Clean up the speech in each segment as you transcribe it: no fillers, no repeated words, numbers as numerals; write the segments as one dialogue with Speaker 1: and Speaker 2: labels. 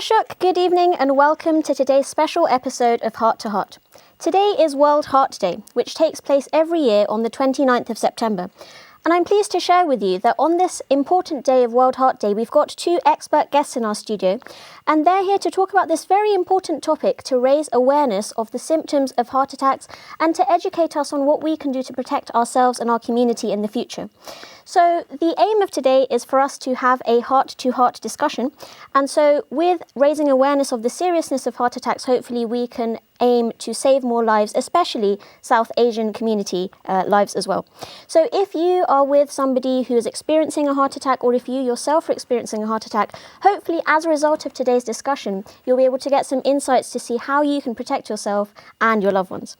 Speaker 1: Darshak, good evening and welcome to today's special episode of Heart to Heart. Today is World Heart Day, which takes place every year on the 29th of September. And I'm pleased to share with you that on this important day of World Heart Day, we've got two expert guests in our studio, and they're here to talk about this very important topic to raise awareness of the symptoms of heart attacks and to educate us on what we can do to protect ourselves and our community in the future. So the aim of today is for us to have a heart-to-heart discussion. And so with raising awareness of the seriousness of heart attacks, hopefully we can aim to save more lives, especially South Asian community lives as well. So if you are with somebody who is experiencing a heart attack, or if you yourself are experiencing a heart attack, hopefully as a result of today's discussion, you'll be able to get some insights to see how you can protect yourself and your loved ones.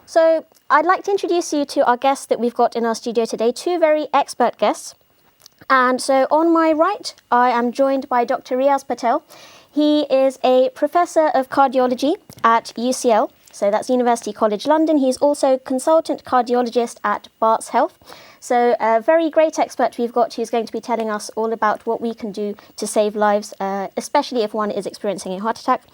Speaker 1: So I'd like to introduce you to our guests that we've got in our studio today, two very expert guests. And so on my right, I am joined by Dr. Riaz Patel. He is a professor of cardiology at UCL, so that's University College London. He's also consultant cardiologist at Barts Health. So a very great expert we've got who's going to be telling us all about what we can do to save lives, especially if one is experiencing a heart attack.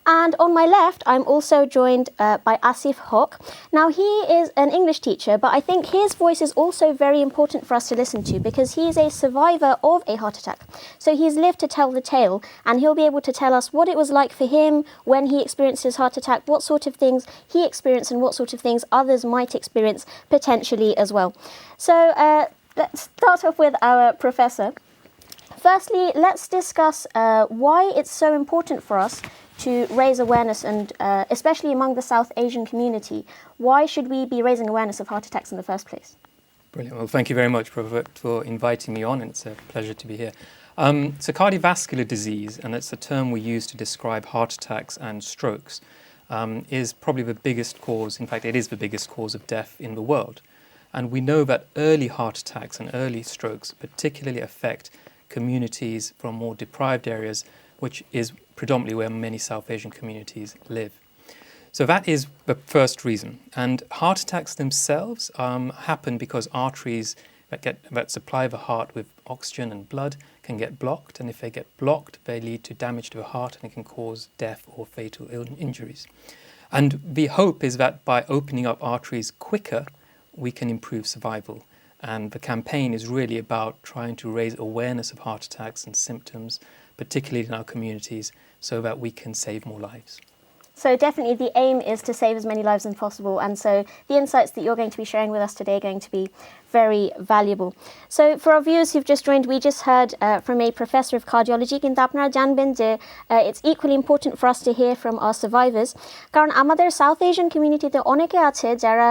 Speaker 1: And on my left, I'm also joined by Asif Haq. Now, he is an English teacher, but I think his voice is also very important for us to listen to because he is a survivor of a heart attack. So he's lived to tell the tale, and he'll be able to tell us what it was like for him when he experienced his heart attack, what sort of things he experienced and what sort of things others might experience potentially as well. So let's start off with our professor. Firstly, let's discuss why it's so important for us to raise awareness, and especially among the South Asian community. Why should we be raising awareness of heart attacks in the first place?
Speaker 2: Brilliant. Well, thank you very much, Professor, for inviting me on, and it's a pleasure to be here. So cardiovascular disease, and it's a term we use to describe heart attacks and strokes, is probably the biggest cause, in fact, it is the biggest cause of death in the world. And we know that early heart attacks and early strokes particularly affect communities from more deprived areas, which is predominantly where many South Asian communities live. So that is the first reason. And heart attacks themselves happen because arteries that supply the heart with oxygen and blood can get blocked. And if they get blocked, they lead to damage to the heart and it can cause death or fatal injuries. And the hope is that by opening up arteries quicker, we can improve survival. And the campaign is really about trying to raise awareness of heart attacks and symptoms, particularly in our communities, so that we can save more lives.
Speaker 1: So definitely the aim is to save as many lives as possible, and so the insights that you're going to be sharing with us today are going to be very valuable. So for our viewers who've just joined, we just heard from a professor of cardiology, কিন্তু আপনারা জানবেন যে it's equally important for us to hear from our survivors, কারণ আমাদের South Asian communityতে অনেকে আছে যারা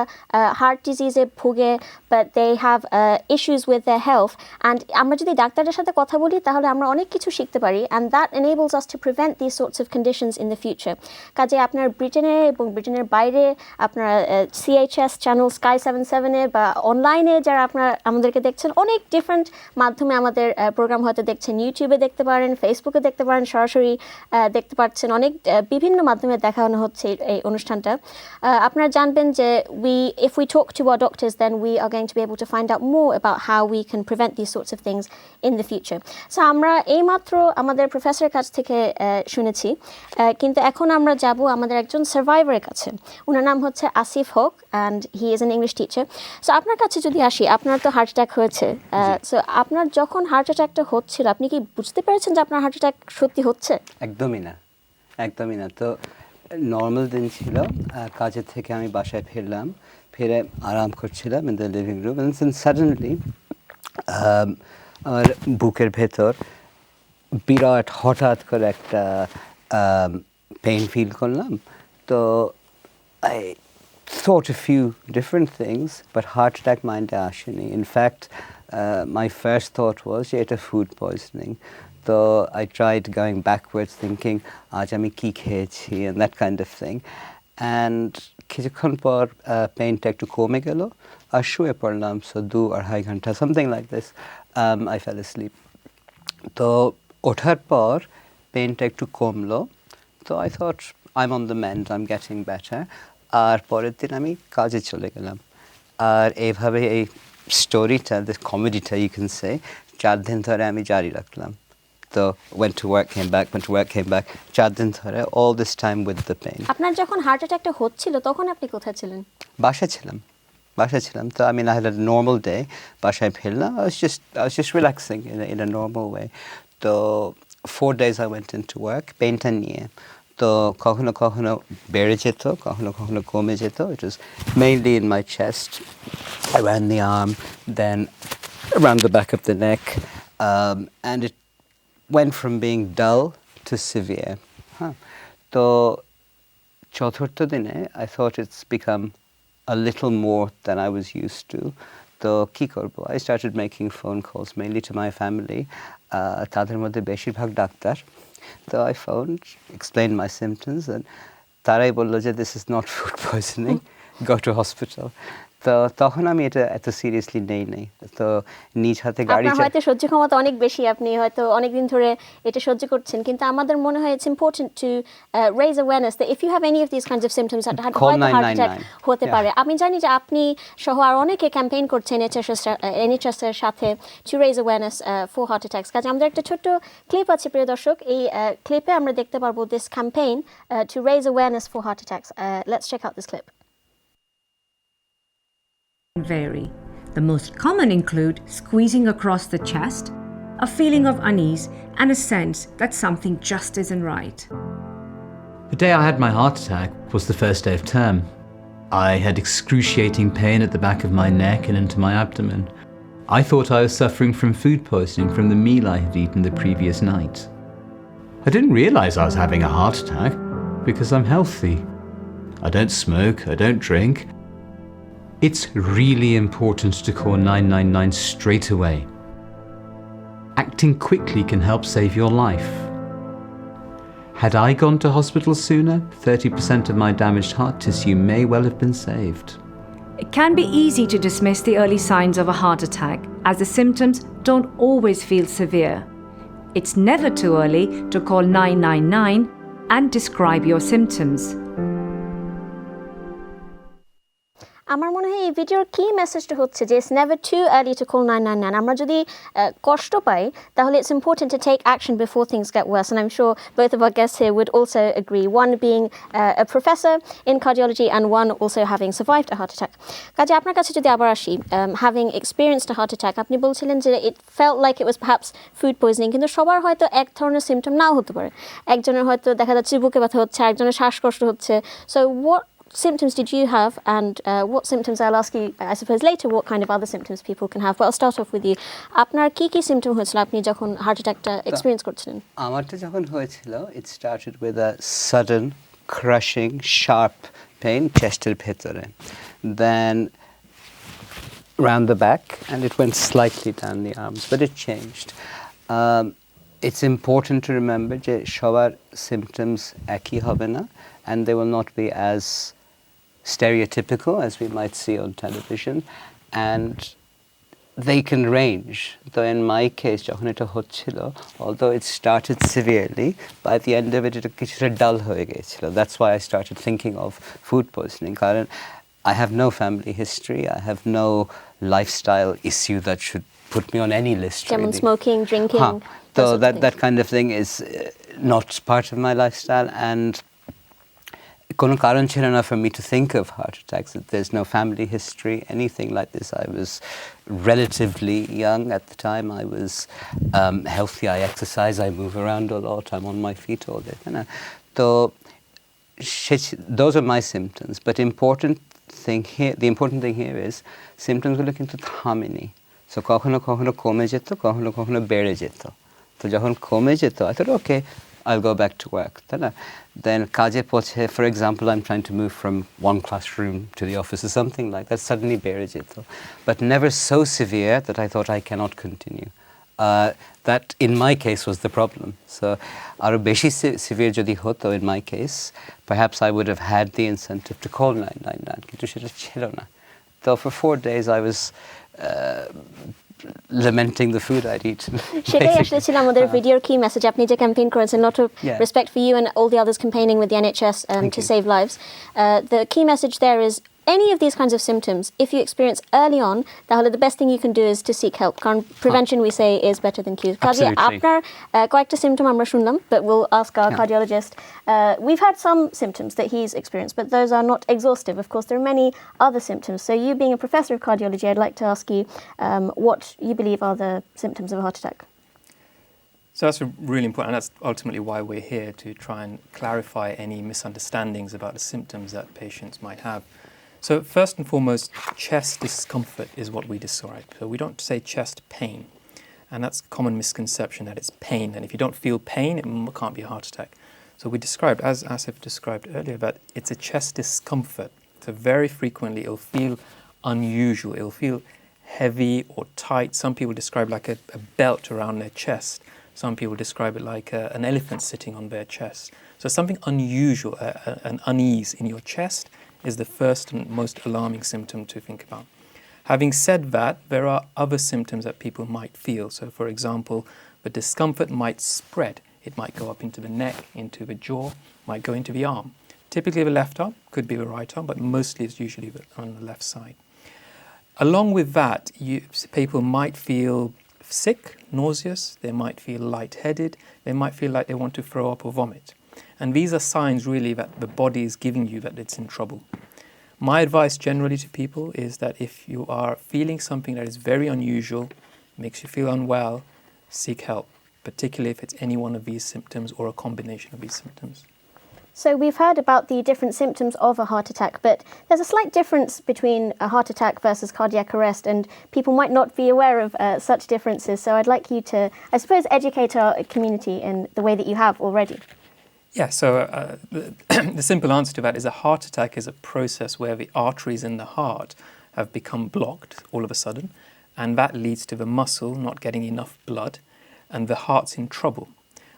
Speaker 1: heart disease ভোগে, but they have issues with their health, and আমরা যদি ডাক্তারের সাথে কথা বলি তাহলে আমরা অনেক কিছু শিখতে পারি, and that enables us to prevent these sorts of conditions in the future. কাজে আপনার ব্রিটেনে এবং ব্রিটেনের বাইরে আপনারা CHS চ্যানেল Sky 77-এ বা অনলাইনে যারা আপনারা আমাদেরকে দেখছেন, অনেক ডিফারেন্ট মাধ্যমে আমাদের প্রোগ্রাম হয়তো দেখছেন, ইউটিউবে দেখতে পারেন, ফেসবুকে দেখতে পারেন, সরাসরি দেখতে পাচ্ছেন, অনেক বিভিন্ন মাধ্যমে দেখানো হচ্ছে এই অনুষ্ঠানটা। আপনারা জানবেন যে if we talk to our doctors, then we are going to be able to find out more about how we can prevent these sorts of things in the future. So আমরা এইমাত্র আমাদের প্রফেসরের কাছ থেকে শুনেছি, কিন্তু এখন আমরা যাব আমাদের একজন সার্ভাইভারের কাছে। ওনার নাম হচ্ছে আসিফ হক, and he is an English teacher. So আপনার কাছে যদি আসি, আপনার তো হার্ট অ্যাটাক হয়েছে, সো আপনার যখন হার্ট অ্যাটাকটা হচ্ছিল আপনি কি বুঝতে পেরেছেন যে আপনার হার্ট অ্যাটাক সত্যি হচ্ছে?
Speaker 3: একদমই না। তো নর্মাল দিন ছিল, কাজের থেকে আমি বাসায় ফিরে আরাম করছিলাম in the living room, and suddenly আমার বুকের ভেতর বিরাট হঠাৎ করে একটা পেইন ফিল করলাম। তো I thought a few different things, but heart attack মাইন্ডে আসেনি. In fact, my first thought was এটা food poisoning. So I tried going backwards thinking আজ আমি কি খেয়েছি and that kind of thing. And কিছুক্ষণ পর পেইনটা একটু কমে গেল আর শুয়ে পড়লাম, so 2-2.5 ঘন্টা something like this. I fell asleep. তো ওঠার পর পেইনটা একটু কমলো, so I thought I'm on the mend, I'm getting better. আর পরের দিন আমি কাজে চলে গেলাম, আর এইভাবে এই স্টোরিটা, দ্য কমেডিটা ইউ ক্যান সে 4 দিন ধরে আমি জারি রাখলাম। তো went to work, came back, went to work, came back, 4 দিন ধরে, all this time with the pain.
Speaker 1: আপনার যখন হার্ট অ্যাটাকটা হচ্ছিল তখন আপনি কোথায় ছিলেন?
Speaker 3: বাসায় ছিলাম তো I had a normal day, বাসায় ফিরলাম, I was just relaxing in a normal way. তো 4 days I went into work, পেইনটা নিয়ে, তো কখনো কখনো বেড়ে যেত, কখনো কখনো কমে যেত. It was mainly in my chest, around the arm, then around the back of the neck, and it went from being dull to severe. তো চতুর্থ দিনে I thought it's become a little more than I was used to. তো কি করব? I started making phone calls mainly to my family. তাদের মধ্যে বেশিরভাগ doctor. So I phoned, explained my symptoms, and তারাই বললো যে this is not food poisoning, go to hospital. তো তখন আমি এটা এত সিরিয়াসলি নেই. তো নিজ হাতে গাড়ি
Speaker 1: আপনার হয়তো সহ্য ক্ষমতা অনেক বেশি, আপনি হয়তো অনেক দিন ধরে এটা সহ্য করছেন, কিন্তু আমাদের মনে হয় it's important to raise awareness that if you have any of these kinds of symptoms that হয়তো heart attack হতে পারে. আমি জানি যে আপনি সহ আর অনেকে ক্যাম্পেইন করছেন NHS এর সাথে to raise awareness for heart attacks. কাজে আমাদের একটা ছোট্ট ক্লিপ আছে প্রিয় দর্শক, এই ক্লিপে আমরা দেখতে পারবো this campaign to raise awareness for heart attacks. Let's check out this clip.
Speaker 4: Vary. The most common include squeezing across the chest, a feeling of unease, and a sense that something just isn't right.
Speaker 5: The day I had my heart attack was the first day of term. I had excruciating pain at the back of my neck and into my abdomen. I thought I was suffering from food poisoning from the meal I had eaten the previous night. I didn't realize I was having a heart attack because I'm healthy. I don't smoke, I don't drink. It's really important to call 999 straight away. Acting quickly can help save your life. Had I gone to hospital sooner, 30% of my damaged heart tissue may well have been saved.
Speaker 4: It can be easy to dismiss the early signs of a heart attack, as the symptoms don't always feel severe. It's never too early to call 999 and describe your symptoms.
Speaker 1: আমার মনে হয় এই ভিডিওর কি মেসেজটা হচ্ছে যে it's never too early to call 999. আমরা যদি কষ্ট পাই তাহলে it's important to take action before things get worse, and I'm sure both of our guests here would also agree, one being a professor in cardiology and one also having survived a heart attack. কাজে আপনার কাছে যদি আবার আসি, having experienced a heart attack, আপনি বলছিলেন যে it felt like it was perhaps food poisoning, কিন্তু সবার হয়তো এক ধরনের সিম্পটম নাও হতে পারে. একজনের হয়তো দেখা যাচ্ছে বুকে ব্যথা হচ্ছে, একজনের শ্বাসকষ্ট হচ্ছে. So what symptoms did you have, and what symptoms, I'll ask you I suppose later what kind of other symptoms people can have, but I'll start off with you. আপনার কি symptom হয়েছিল আপনি যখন হার্ট অ্যাটাকটা এক্সপেরিয়েন্স করছিলেন?
Speaker 3: আমারটা যখন হয়েছিল, it started with a sudden crushing sharp pain চেস্টের ভেতরে, then round the back, and it went slightly down the arms, but it changed. It's important to remember যে সবার symptoms একই হবে না, and they will not be as stereotypical as we might see on television, and they can range. So in my case, যখন এটা হচ্ছিল, although it started severely, by the end of it এটা কিছুটা dull হয়ে গিয়েছিল. That's why I started thinking of food poisoning, কারণ I have no family history, I have no lifestyle issue that should put me on any list.
Speaker 1: যেমন smoking, drinking.
Speaker 3: So that kind of thing is not part of my lifestyle, and কোনো কারণ ছিল না for me to think of heart attacks. There's no family history, anything like this. I was relatively young at the time. I was healthy, I exercise, I move around a lot, I'm on my feet all day. So those are my symptoms, but the important thing here is symptoms গুলো কিন্তু থামেনি. So কখনো কখনো কমে যেত, কখনো কখনো বেড়ে যেত. তো যখন কমে যেত, I thought, okay, I'll go back to work. Then kaje poche, for example, I'm trying to move from one classroom to the office or something like that, suddenly bere jeta. But never so severe that I thought I cannot continue. That in my case was the problem. So aro beshi severe jodi hoto in my case, perhaps I would have had the incentive to call 999, kintu seta chilo na. So for 4 days I was lamenting the food I'd eaten.
Speaker 1: সেটাই আসলে ছিল আমাদের ভিডিওর কি message, আপনি যে campaign করেছেন, lot of respect for you and all the others campaigning with the NHS to save lives. The key message there is any of these kinds of symptoms, if you experience early on, তাহলে the best thing you can do is to seek help. কারণ prevention, we say, is better than cure. কাজে আপনার কয়েকটা symptom আমরা শুনলাম, but we'll ask our cardiologist. We've had some symptoms that he's experienced, but those are not exhaustive. Of course, there are many other symptoms. So you being a professor of cardiology, I'd like to ask you what you believe are the symptoms of a heart attack.
Speaker 2: So that's really important, and that's ultimately why we're here, to try and clarify any misunderstandings about the symptoms that patients might have. So first and foremost, chest discomfort is what we describe. So we don't say chest pain, and that's a common misconception that it's pain, and if you don't feel pain, it can't be a heart attack. So we describe, as Asif described earlier, that it's a chest discomfort. So very frequently it'll feel unusual, it'll feel heavy or tight. Some people describe like a belt around their chest. Some people describe it like an elephant sitting on their chest. So something unusual, an unease in your chest is the first and most alarming symptom to think about. Having said that, there are other symptoms that people might feel. So for example, the discomfort might spread. It might go up into the neck, into the jaw, might go into the arm. Typically the left arm, could be the right arm, but mostly it's usually on the left side. Along with that, people might feel sick, nauseous, they might feel lightheaded, they might feel like they want to throw up or vomit. And these are signs really that the body is giving you that it's in trouble. My advice generally to people is that if you are feeling something that is very unusual, makes you feel unwell, seek help, particularly if it's any one of these symptoms or a combination of these symptoms.
Speaker 1: So we've heard about the different symptoms of a heart attack, but there's a slight difference between a heart attack versus cardiac arrest, and people might not be aware of such differences. So I'd like you to, I suppose, educate our community in the way that you have already.
Speaker 2: Yeah, so the simple answer to that is a heart attack is a process where the arteries in the heart have become blocked all of a sudden, and that leads to the muscle not getting enough blood, and the heart's in trouble.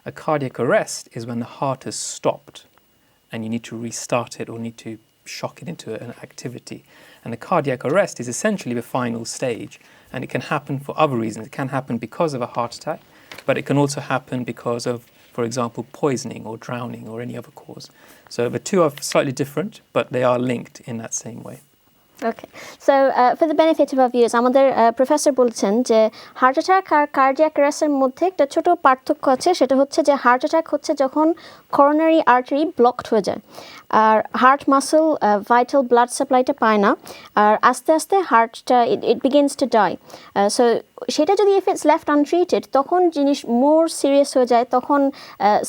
Speaker 2: A cardiac arrest is when the heart has stopped, and you need to restart it or need to shock it into an activity. And the cardiac arrest is essentially the final stage, and it can happen for other reasons. It can happen because of a heart attack, but it can also happen because of, for example, poisoning or drowning or any other cause. So the two are slightly different, but they are linked in that same way.
Speaker 1: Okay, so for the benefit of our viewers, আমাদের professor বলছেন যে heart attack আর cardiac অ্যারেস্টের মধ্যে একটা ছোট পার্থক্য আছে, সেটা হচ্ছে যে হার্ট অ্যাটাক হচ্ছে যখন করোনারি আর্টারি ব্লকড হয়ে যায় আর হার্ট মাসল ভাইটাল ব্লাড সাপ্লাইটা পায় না, আর আস্তে আস্তে হার্টটা ইট বিগিনস টু ডাই। সো সেটা যদি ইফ ইটস লেফট আনট্রিটেড তখন জিনিস মোর সিরিয়াস হয়ে যায়, তখন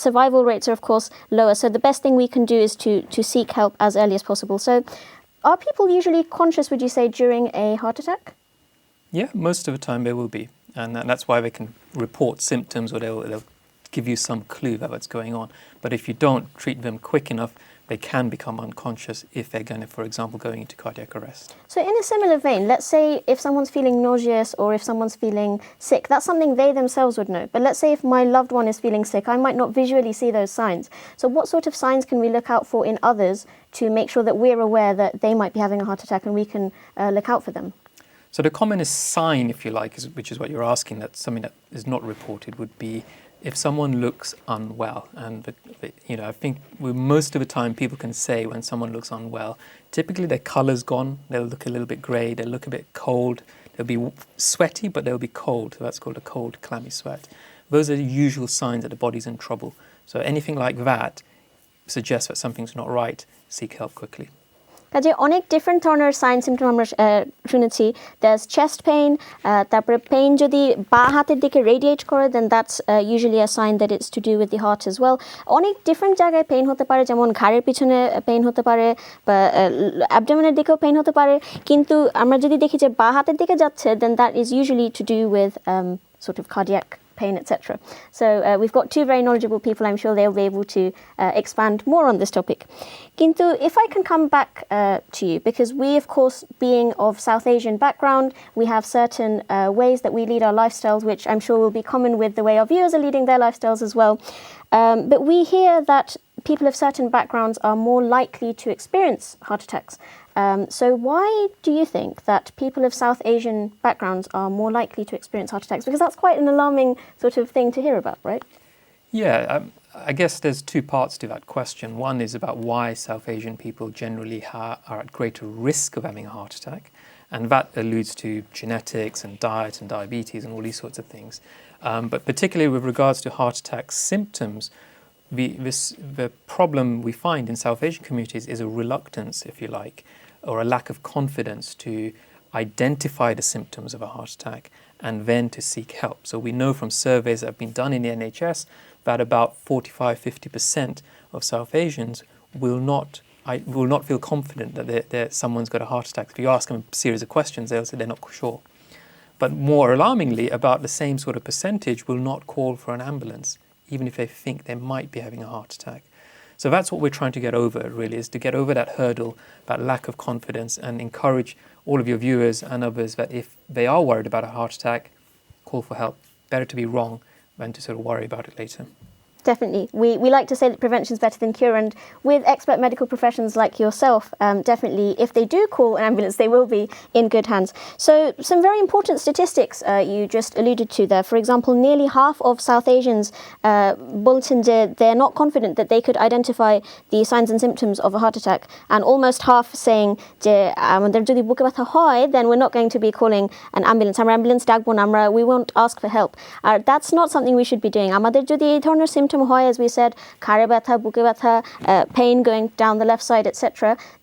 Speaker 1: সার্ভাইভাল রেটস আর of course lower. So the best thing we can do is to seek help as early as possible. So are people usually conscious, would you say, during a heart attack?
Speaker 2: Yeah, most of the time they will be. And that's why they can report symptoms, or they'll give you some clue that what's going on. But if you don't treat them quick enough, they can become unconscious if they're going to, for example, going into cardiac arrest.
Speaker 1: So in a similar vein, let's say if someone's feeling nauseous or if someone's feeling sick, that's something they themselves would know. But let's say if my loved one is feeling sick, I might not visually see those signs. So what sort of signs can we look out for in others to make sure that we're aware that they might be having a heart attack and we can look out for them?
Speaker 2: So the commonest sign, if you like, which is what you're asking, that something that is not reported, would be if someone looks unwell. And I think most of the time people can say when someone looks unwell, typically their colour's gone, they'll look a little bit grey, they'll look a bit cold, they'll be sweaty, but they'll be cold. So that's called a cold, clammy sweat. Those are the usual signs that the body's in trouble. So anything like that suggests that something's not right. Seek help quickly.
Speaker 1: কাজে অনেক different ধরনের sign symptom আমরা শুনেছি। That's chest pain, তারপরে pain যদি বা হাতের দিকে রেডিয়েট করে then that's usually a sign that it's to do with the heart as well. অনেক ডিফারেন্ট জায়গায় পেইন হতে পারে, যেমন ঘাড়ের পিছনে পেইন হতে পারে বা অ্যাবডোমেনের দিকেও পেইন হতে পারে, কিন্তু আমরা যদি দেখি যে বা হাতের দিকে যাচ্ছে then that is usually to do with sort of cardiac pain, etc. So we've got two very knowledgeable people. I'm sure they'll be able to expand more on this topic. Kintu, if I can come back to you, because we, of course, being of South Asian background, we have certain ways that we lead our lifestyles, which I'm sure will be common with the way our viewers are leading their lifestyles as well. But we hear that people of certain backgrounds are more likely to experience heart attacks. So why do you think that people of South Asian backgrounds are more likely to experience heart attacks? Because that's quite an alarming sort of thing to hear about, right?
Speaker 2: Yeah, I guess there's two parts to that question. One is about why South Asian people generally are at greater risk of having a heart attack. And that alludes to genetics and diet and diabetes and all these sorts of things. But particularly with regards to heart attack symptoms, the problem we find in South Asian communities is a reluctance, if you like, or a lack of confidence to identify the symptoms of a heart attack and then to seek help. So we know from surveys that have been done in the NHS that about 45-50% of South Asians will not feel confident that someone's got a heart attack. If you ask them a series of questions, they'll say they're not sure. But more alarmingly, about the same sort of percentage will not call for an ambulance, even if they think they might be having a heart attack. So that's what we're trying to get over, really, is to get over that hurdle, that lack of confidence, and encourage all of your viewers and others that if they are worried about a heart attack, call for help. Better to be wrong than to sort of worry about it later.
Speaker 1: Definitely. We like to say that prevention is better than cure, and with expert medical professions like yourself, definitely if they do call an ambulance, they will be in good hands. So some very important statistics you just alluded to there. For example, nearly half of South Asians they're not confident that they could identify the signs and symptoms of a heart attack, and almost half saying then we're not going to be calling an ambulance. We won't ask for help. That's not something we should be doing. Amader jodi ei dhoroner symptom হয়, as we said, ঘাড়ে ব্যথা, বুকে ব্যথা, pain going down the left side, etc.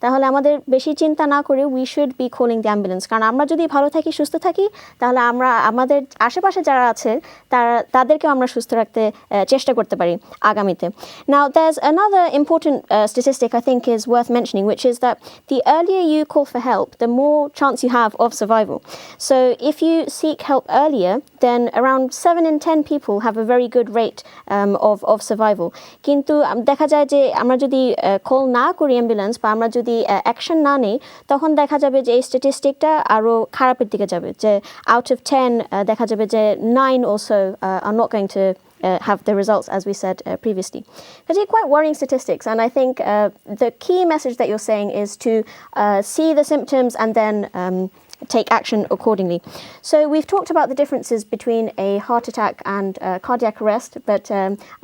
Speaker 1: তাহলে আমাদের বেশি চিন্তা না করে we should be calling the ambulance. কারণ আমরা যদি ভালো থাকি, সুস্থ থাকি, তাহলে আমরা আমাদের আশেপাশে যারা আছে তাদেরকেও আমরা সুস্থ রাখতে চেষ্টা করতে পারি আগামীতে. Now there's another important statistic I think is worth mentioning, which is that the earlier you call for help, the more chance you have of survival. So if you seek help earlier, then around 7 in 10 people have a very good rate of survival. কিন্তু দেখা যায় যে আমরা যদি call না করি ambulance বা আমরা যদি অ্যাকশন না নেই, তখন দেখা যাবে যে এই স্ট্যাটিস্টিকটা আরও খারাপের দিকে যাবে, যে out of 10 দেখা যাবে যে 9 also are not going to have the results, as we said previously. These are quite worrying statistics, and I think the key message that you're saying is to see the symptoms and then take action accordingly. So we've talked about the differences between a heart attack and cardiac arrest, but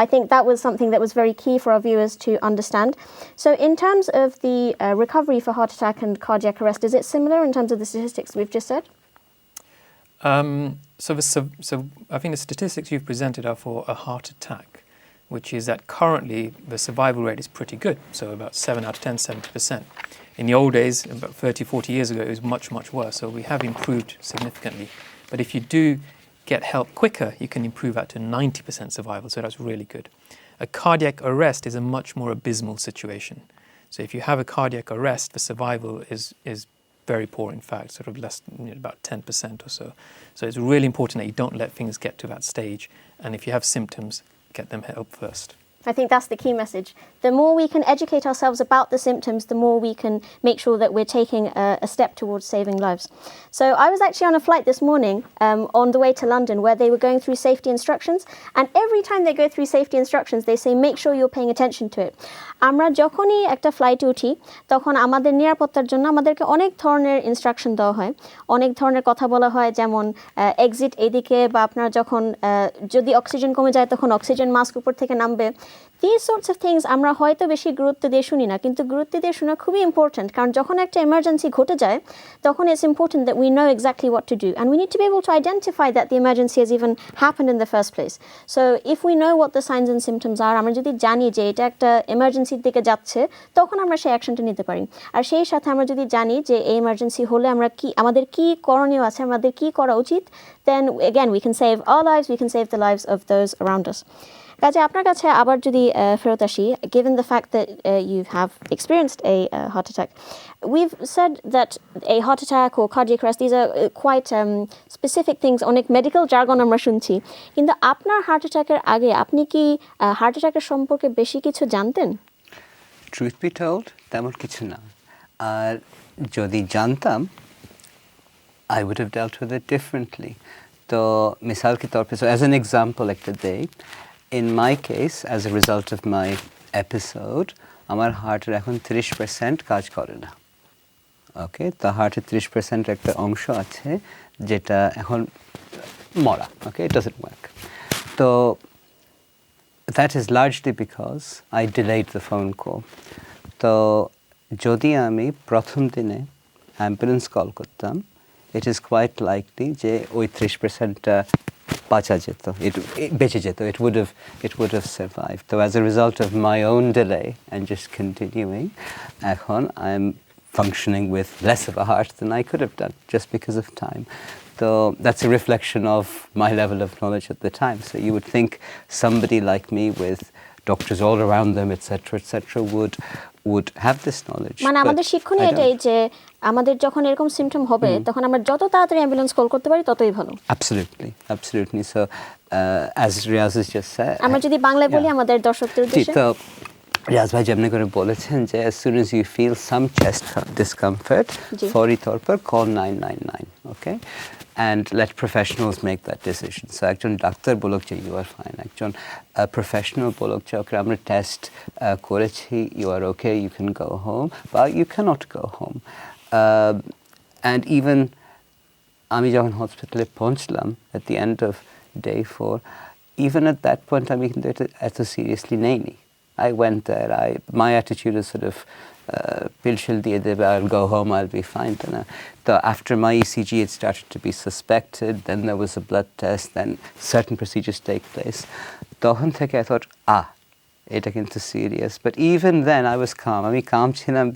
Speaker 1: I think that was something that was very key for our viewers to understand. So in terms of the recovery for heart attack and cardiac arrest, is it similar in terms of the statistics we've just said?
Speaker 2: So I think the statistics you've presented are for a heart attack, which is that currently the survival rate is pretty good, so about 7 out of 10, 70%. In the old days, about 30, 40 years ago, it was much, much worse. So we have improved significantly. But if you do get help quicker, you can improve that to 90% survival. So that's really good. A cardiac arrest is a much more abysmal situation. So if you have a cardiac arrest, the survival is very poor, in fact, sort of less, about 10% or so. So it's really important that you don't let things get to that stage. And if you have symptoms, get them help first.
Speaker 1: I think that's the key message. The more we can educate ourselves about the symptoms, the more we can make sure that we're taking a step towards saving lives. So I was actually on a flight this morning on the way to London where they were going through safety instructions, and every time they go through safety instructions they say make sure you're paying attention to it. আমরা যখনই একটা ফ্লাইটে উঠি তখন আমাদের নিরাপত্তার জন্য আমাদেরকে অনেক ধরনের ইনস্ট্রাকশন দেওয়া হয়, অনেক ধরনের কথা বলা হয়, যেমন এক্সিট এদিকে, বা আপনারা যখন যদি অক্সিজেন কমে যায় তখন অক্সিজেন মাস্ক উপর থেকে নামবে। These sorts of things আমরা হয়তো বেশি গুরুত্ব দিয়ে শুনি না, কিন্তু গুরুত্ব দিয়ে শোনা খুবই ইম্পর্টেন্ট, কারণ যখন একটা এমার্জেন্সি ঘটে যায় তখন it's important that we know exactly what to do, and we need to be able to identify that the emergency has even happened in the first place. So if we know what the signs and symptoms are, আমরা যদি জানি যে এটা একটা এমার্জেন্সির দিকে যাচ্ছে, তখন আমরা সেই অ্যাকশনটা নিতে পারি। আর সেই সাথে আমরা যদি জানি যে এই এমার্জেন্সি হলে আমাদের কি করণীয় আছে, আমাদের কি করা উচিত, then again we can save our lives, we can save the lives of those around us. কাজে আপনার কাছে আবার যদি ফেরত আসি, given the fact that you have experienced a heart attack, we've said that a heart attack or cardiac arrest, these are quite specific things, অনেক medical jargon আমরা শুনছি, কিন্তু আপনার হার্ট অ্যাটাকের আগে আপনি কি হার্ট অ্যাটাকের সম্পর্কে বেশি কিছু জানতেন?
Speaker 3: Truth be told, তেমন কিছু না। আর যদি জানতাম, I would have dealt with it differently. তো মিসাল কি তরফে, so as an example একটা দেই, in my case, as a result of my episode, আমার হার্টের এখন 30% কাজ করে না। ওকে, তো হার্টের 30% একটা অংশ আছে যেটা এখন মরা। ওকে, it doesn't work. তো that is largely because I delayed the phone call. তো যদি আমি প্রথম দিনে অ্যাম্বুলেন্স কল করতাম, it is quite likely যে ওই 30%টা বাঁচা যেত, বেঁচে যেত, it would have survived. So as a result of my own delay and just continuing, এখন I'm functioning with less of a heart than I could have done just because of time. So that's a reflection of my level of knowledge at the time. So you would think somebody like me with doctors all around them, etc., would have this knowledge.
Speaker 1: মানে আমাদের শিক্ষণীয় এটাই যে আমাদের যখন এরকম symptom হবে তখন আমরা যত তাড়াতাড়ি অ্যাম্বুলেন্স কল করতে পারি ততই ভালো.
Speaker 3: Absolutely. So as Riaz has just said,
Speaker 1: আমরা যদি বাংলায় বলি আমাদের দর্শকদের উদ্দেশ্যে,
Speaker 3: তো রিয়াজ ভাই যেমনি করে বলেছেন যে as soon as you feel some chest discomfort, ফৌরি তৌর পর call 999, okay? And let professionals make that decision. So একজন ডাক্তার বলুক যে you are fine, একজন professional বলুক যে okay আমরা টেস্ট করেছি, you are okay, you can go home, but you cannot go home. And even আমি যখন হসপিটালে পৌঁছলাম at the end of day 4, even at that point আমি কিন্তু এটা এত seriously নেইনি. I went there, my attitude is sort of pilshil diye debe, I'll go home, I'll be fine. So after my ECG it started to be suspected, then there was a blood test, then certain procedures take place. Tohon theke I thought, eta kintu serious. But even then I was calm. Ami calm chilam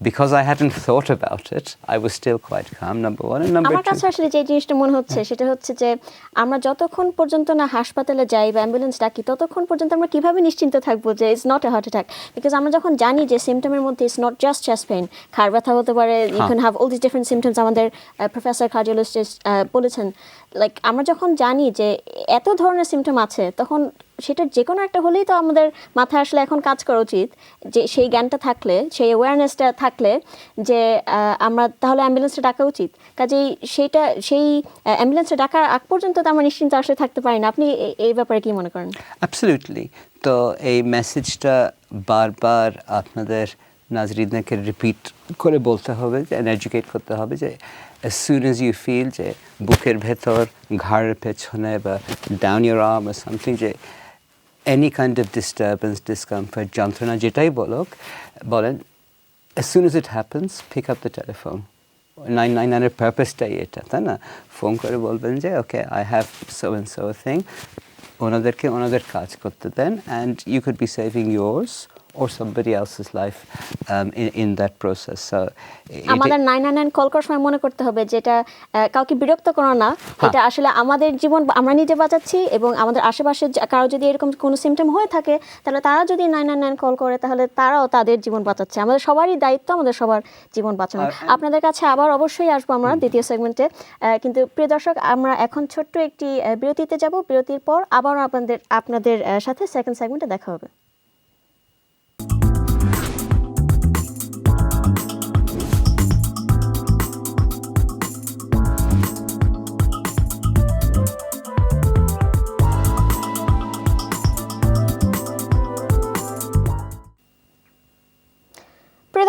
Speaker 3: because I hadn't thought about it, I was still quite calm, number one. And number two,
Speaker 1: আমার কাছে আসলে যে জিনিসটা মনে হচ্ছে সেটা হচ্ছে যে আমরা যতক্ষণ পর্যন্ত না হাসপাতালে যাই বা অ্যাম্বুলেন্স ডাকি ততক্ষণ পর্যন্ত আমরা কিভাবে নিশ্চিন্ত থাকবো যে it's not a heart attack, because আমরা যখন জানি যে সিমটমের মধ্যে it's not just chest pain, ঘাড় ব্যথা হতে পারে, you can have all this different symptoms, আমাদের প্রফেসর কার্ডিওলজিস্ট বলেছেন, লাইক আমরা যখন জানি যে এত ধরনের সিমটম আছে তখন সেটার যে কোনো একটা হলেই তো আমাদের মাথায় আসলে এখন কাজ করা উচিত যে সেই জ্ঞানটা থাকলে, সেই অ্যাওয়ারনেসটা থাকলে যে আমরা তাহলে অ্যাম্বুলেন্সটা ডাকা উচিত। কাজেই সেই অ্যাম্বুলেন্সটা ডাকার আগ পর্যন্ত তো আমরা নিশ্চিন্ত আসলে থাকতে পারি না। আপনি এই ব্যাপারে কি মনে করেন?
Speaker 3: অ্যাবসলিউটলি। তো এই মেসেজটা বারবার আপনাদের নাজরিনকে রিপিট করে বলতে হবে যে এডুকেট করতে হবে যে as soon as you feel যে বুকের ভেতর, ঘাড়ের পেছনে বা down your arm or something, যে any kind of disturbance, discomfort, যন্ত্রণা যেটাই বলেন, as soon as it happens, pick up the telephone. 999 এর পারপাসটাই এটা, তাই না? ফোন করে বলবেন যে okay, I have so and so a thing. ওনাদেরকে ওনাদের কাজ করতে দেন, and you could be saving yours or somebody else's life in that process. So
Speaker 1: আমাদের 999 কল করার সময় মনে করতে হবে যে এটা কাউকে বিরক্ত করা না, এটা আসলে আমাদের জীবন আমরা নিজে বাঁচাচ্ছি, এবং আমাদের আশেপাশে কারো যদি এরকম কোনো সিমটম হয়ে থাকে তাহলে তারা যদি 999 কল করে তাহলে তারাও তাদের জীবন বাঁচাচ্ছে। আমাদের সবারই দায়িত্ব আমাদের সবার জীবন বাঁচানো। আপনাদের কাছে আবার অবশ্যই আসবো আমরা দ্বিতীয় সেগমেন্টে, কিন্তু প্রিয় দর্শক আমরা এখন ছোট্ট একটি বিরতিতে যাব, বিরতির পর আবার আপনাদের সাথে সেকেন্ড সেগমেন্টে দেখা হবে।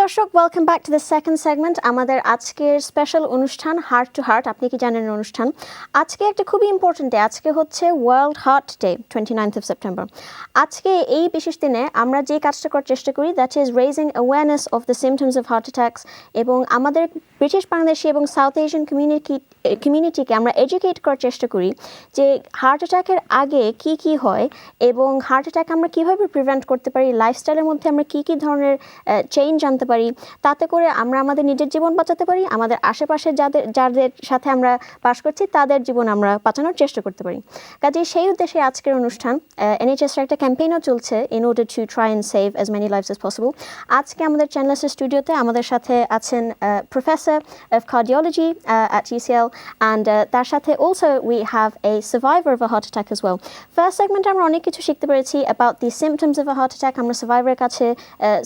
Speaker 1: দর্শক, welcome back to the second segment. আমাদের আজকের স্পেশাল অনুষ্ঠান হার্ট টু হার্ট, আপনি কি জানেন অনুষ্ঠান। আজকে একটা খুবই ইম্পর্টেন্ট ডে, আজকে হচ্ছে world heart day, 29th of September। আজকে এই বিশেষ দিনে আমরা যে কাজটা করার চেষ্টা করি, that is raising awareness of the symptoms of heart attacks, এবং আমাদের ব্রিটিশ বাংলাদেশি এবং সাউথ এশিয়ান কমিউনিটিকে আমরা এডুকেট করার চেষ্টা করি যে হার্ট অ্যাটাকের আগে কি কি হয় এবং হার্ট অ্যাটাক আমরা কীভাবে প্রিভেন্ট করতে পারি, লাইফস্টাইলের মধ্যে আমরা কী কী ধরনের চেঞ্জ আনতে পারি, তাতে করে আমরা আমাদের নিজের জীবন বাঁচাতে পারি, আমাদের আশেপাশে যাদের সাথে আমরা বাস করছি তাদের জীবন আমরা বাঁচানোর চেষ্টা করতে পারি। কাজেই সেই উদ্দেশ্যে আজকের অনুষ্ঠান, NHS একটা ক্যাম্পেইনও চলছে in order to try and save as many lives as possible. আজকে আমাদের চ্যানেলসের স্টুডিওতে আমাদের সাথে আছেন professor of cardiology at UCL, and তার সাথে also we have a survivor of a heart attack as well. First segment আমরা অনেক কিছু শিখতে পেরেছি about the symptoms of a heart attack, আমরা সার্ভাইভারের কাছে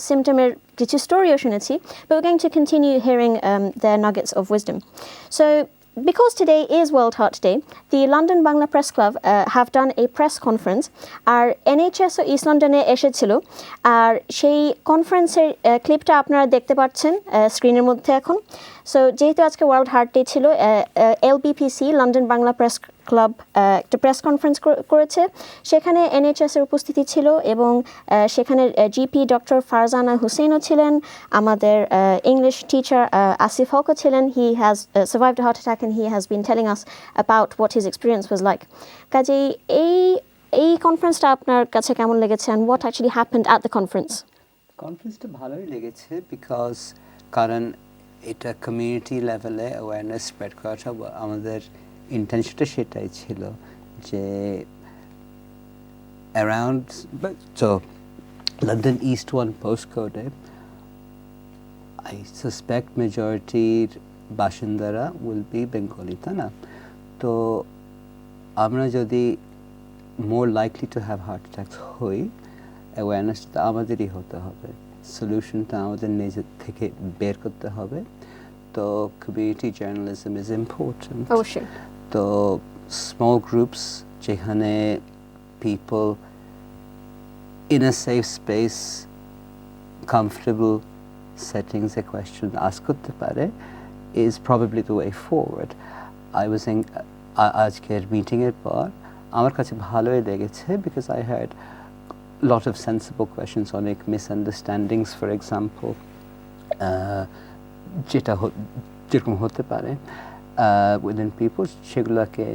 Speaker 1: সিমটমের কিছু স্টোরিও শুনেছি, but we're going to continue hearing their nuggets of wisdom. So because today is World Heart Day, the London Bangla Press Club have done a press conference. R NHS O East London-এ এসেছিল, আর সেই কনফারেন্সের ক্লিপটা আপনারা দেখতে পাচ্ছেন স্ক্রিনের মধ্যে এখন। সো যেহেতু আজকে ওয়ার্ল্ড হার্ট ডে ছিল, LBPC লন্ডন বাংলা ক্লাব একটা প্রেস কনফারেন্স করেছে। সেখানে NHS এর উপস্থিতি ছিল এবং সেখানে জিপি ডক্টর ফারজানা হুসেনও ছিলেন, আমাদের ইংলিশ টিচার আসিফ হকও ছিলেন। He has survived a heart attack and he has been telling us about what his experience was like. কাজেই এই কনফারেন্সটা আপনার কাছে কেমন লেগেছে and what actually happened at the conference?
Speaker 3: কনফারেন্সটা ভালোই লেগেছে বিকজ কারণ এটা কমিউনিটি লেভেলে অ্যাওয়ারনেস স্প্রেড করাটা আমাদের ইন্টেনশনটা সেটাই ছিল যে অ্যারাউন্ড তো লন্ডন ইস্ট 1 পোস্টকোডে আই সাসপেক্ট মেজরিটির বাসিন্দারা উইল বি বেঙ্গলি, তাই না? তো আমরা যদি more likely to have heart attacks হই, অ্যাওয়ারনেসটা আমাদেরই হতে হবে, সলিউশনটা আমাদের নিজের থেকে বের করতে হবে। তো কমিউনিটি জার্নালিজম ইজ ইম্পর্টেন্ট।
Speaker 1: অবশ্যই।
Speaker 3: তো স্মল গ্রুপস যেখানে people in a safe space comfortable সেটিংসে কোয়েশ্চেন আস্ক করতে পারে is probably the way forward. আজকের মিটিংয়ের পর আমার কাছে ভালোই লেগেছে because I had lot of sensible questions, অনেক misunderstandings for example যেরকম হতে পারে within people, সেগুলোকে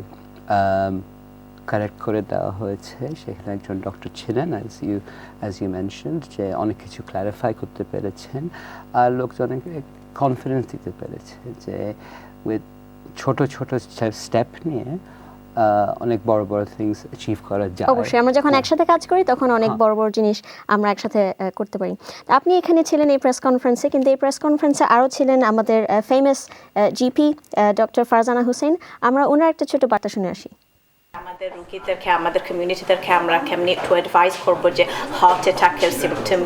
Speaker 3: কারেক্ট করে দেওয়া হয়েছে। সেখানে একজন ডক্টর ছিলেন as you mentioned, যে অনেক কিছু ক্ল্যারিফাই করতে পেরেছেন আর লোকজনকে কনফিডেন্স দিতে পেরেছে যে উইথ ছোট ছোট স্টেপ নিয়ে অনেক বড় বড় থিংস অ্যাচিভ করা যায়।
Speaker 1: অবশ্যই আমরা যখন একসাথে কাজ করি তখন অনেক বড় বড় জিনিস আমরা একসাথে করতে পারি। আপনি এখানে ছিলেন এই প্রেস কনফারেন্সে, কিন্তু এই প্রেস কনফারেন্সে আরও ছিলেন আমাদের famous GP doctor Farzana Hussain. আমরা ওনার একটা ছোট বার্তা শুনে আসি।
Speaker 6: আমাদের রোগীদেরকে, আমাদের কমিউনিটিদেরকে আমরা কেমনি একটু অ্যাডভাইস করবো যে হার্ট অ্যাটাকের সিমটম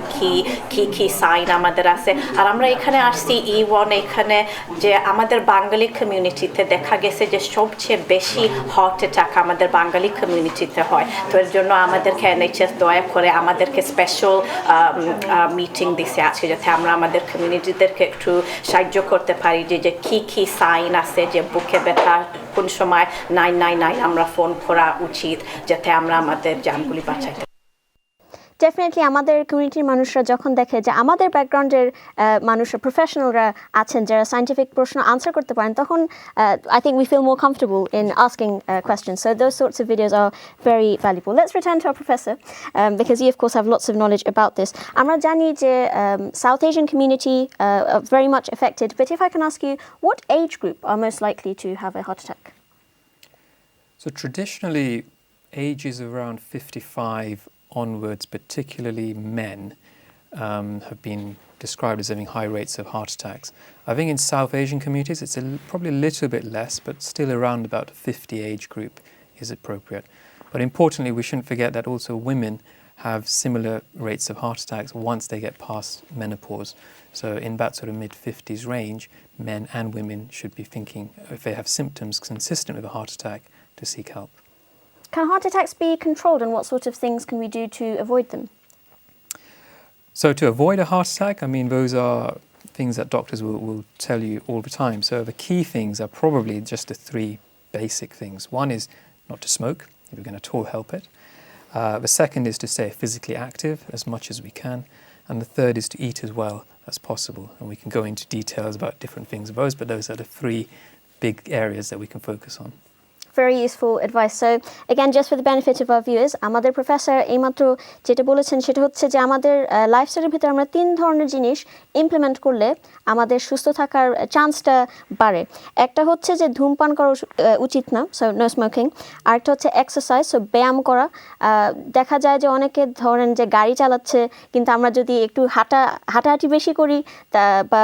Speaker 6: কি সাইন আমাদের আছে। আর আমরা এখানে আসছি E1 এখানে যে আমাদের বাঙালি কমিউনিটিতে দেখা গেছে যে সবচেয়ে বেশি হার্ট অ্যাটাক আমাদের বাঙালি কমিউনিটিতে হয়। তো এর জন্য আমাদেরকে NHS দয়া করে আমাদেরকে স্পেশাল মিটিং দিছে আজকে, যাতে আমরা আমাদের কমিউনিটিদেরকে একটু সাহায্য করতে পারি যে কি সাইন আছে, যে বুকে ব্যথা কোন সময় 999 আমরা ফোন করা উচিত, যাতে আমরা আমাদের জানগুলি বাঁচাইতে।
Speaker 1: ডেফিনেটলি আমাদের কমিউনিটির মানুষরা যখন দেখে যে আমাদের ব্যাকগ্রাউন্ডের মানুষরা, প্রফেশনালরা আছেন যারা সায়েন্টিফিক প্রশ্ন আনসার করতে পারেন, তখন I think we feel more comfortable in asking questions. So those sorts of videos are very valuable. Let's return to our professor because you of course have lots of knowledge about this. আমরা জানি যে South Asian community are very much affected, but if I can ask you, what age group are most likely to have a heart attack?
Speaker 2: So traditionally, ages around 55 onwards, particularly men, have been described as having high rates of heart attacks. I think in South Asian communities it's probably a little bit less, but still around about 50 age group is appropriate. But importantly, we shouldn't forget that also women have similar rates of heart attacks once they get past menopause. So in that sort of mid-50s range, men and women should be thinking, if they have symptoms consistent with a heart attack, to seek help.
Speaker 1: Can heart attacks be controlled, and what sort of things can we do to avoid them?
Speaker 2: So to avoid a heart attack, I mean, those are things that doctors will tell you all the time. So the key things are probably just the three basic things. One is not to smoke, if we can at all help it. The second is to stay physically active as much as we can. And the third is to eat as well as possible. And we can go into details about different things of those, but those are the three big areas that we can focus on.
Speaker 1: Very useful advice. So again, just for the benefit of our viewers, আমাদের professor এইমাত্র যেটা বলেছেন সেটা হচ্ছে যে আমাদের লাইফস্টাইলের ভিতরে আমরা 3 ধরনের জিনিস ইমপ্লিমেন্ট করলে আমাদের সুস্থ থাকার চান্সটা বাড়ে। একটা হচ্ছে যে ধূমপান করা উচিত না, সো নো স্মোকিং। আরেকটা হচ্ছে এক্সারসাইজ, সো ব্যায়াম করা। দেখা যায় যে অনেকে ধরেন যে গাড়ি চালাচ্ছে, কিন্তু আমরা যদি একটু হাঁটাহাঁটি বেশি করি বা